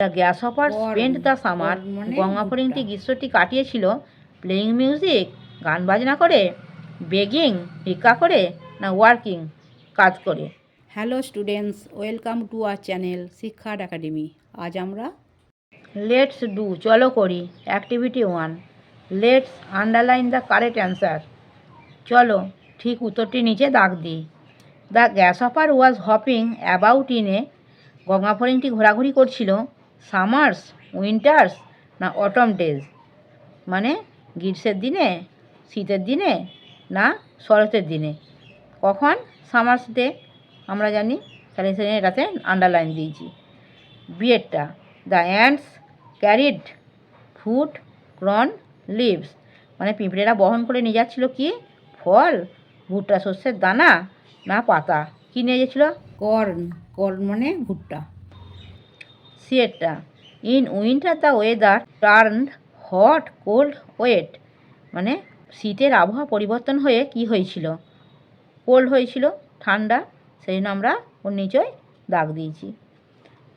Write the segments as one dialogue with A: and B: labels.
A: The grasshopper spent the summer. গঙ্গাফড়িংটি গ্রীষ্মটি কাটিয়েছিল প্লেয়িং মিউজিক, গান বাজনা করে, বেগিং ভিক্ষা করে, না ওয়ার্কিং কাজ করে।
B: Hello students, welcome to our channel Shiksha academy. আজ আমরা
A: লেটস ডু চলো করি activity 1। Let's underline the correct answer. চলো ঠিক উত্তরটি নিচে দাগ দিই। The grasshopper was hopping about in a. গঙ্গাফড়িংটি ঘোরাঘুরি করছিল সামার্স, উইন্টার্স, না অটম ডেজ, মানে গ্রীষ্মের দিনে, শীতের দিনে, না শরতের দিনে। কখন? সামার্স ডে আমরা জানি, তাহলে সেখানে এটাতে আন্ডারলাইন দিয়েছি। বিয়েরটা the ants carried food, corn, leaves, মানে পিঁপড়েরা বহন করে নিয়ে যাচ্ছিলো কি? ফল, ভুট্টা শস্যের দানা, না পাতা। কী নিয়ে যাচ্ছিলো?
B: কর্ন। কর্ন মানে ভুট্টা।
A: সিয়েরটা in winter the weather turned hot, cold, wet, মানে শীতের আবহাওয়া পরিবর্তন হয়ে কি হয়েছিল? কোল্ড হয়েছিল, ঠান্ডা, সেই জন্য আমরা ওর নিচে দাগ দিয়েছি।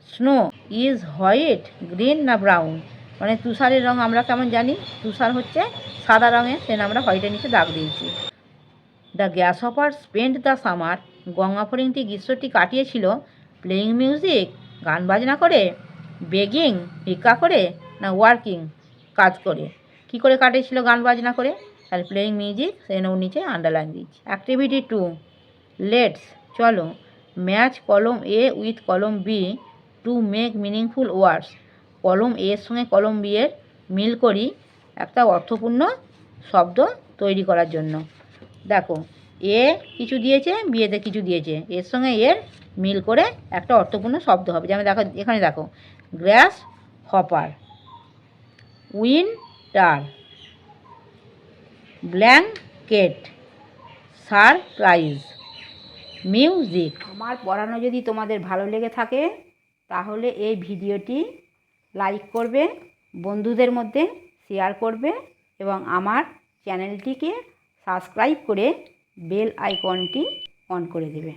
A: স্নো ইজ হোয়াইট, গ্রিন, না ব্রাউন, মানে তুষারের রঙ আমরা কেমন জানি? তুষার হচ্ছে সাদা রঙের, সেই আমরা হোয়াইটের নিচে দাগ দিয়েছি। The grasshopper spent the summer. গঙ্গাফড়িংটি গ্রীষ্মটি কাটিয়েছিল প্লেয়িং মিউজিক, গান বাজনা করে, বেগিং ভিক্ষা করে, না ওয়ার্কিং কাজ করে। কি করে কাটিয়েছিল? গান বাজনা করে, তাহলে প্লেয়িং মিউজিক, সেই ওর নিচে আন্ডারলাইন দিচ্ছি। অ্যাক্টিভিটি 2। লেটস চলো match column A with column B to make meaningful words. Column এর সঙ্গে কলম বি এর মিল করি একটা অর্থপূর্ণ শব্দ তৈরি করার জন্য। দেখো, এ কিছু দিয়েছে, বিয়েতে কিছু দিয়েছে, এর সঙ্গে এর মিল করে একটা অর্থপূর্ণ শব্দ হবে। যেমন দেখো, এখানে দেখো, grasshopper, winter, blanket, surprise, music.
B: আমার পড়ানো যদি তোমাদের ভালো লেগে থাকে তাহলে এই ভিডিওটি লাইক করবে, বন্ধুদের মধ্যে শেয়ার করবে এবং আমার চ্যানেলটিকে সাবস্ক্রাইব করে বেল আইকনটি অন করে দেবে।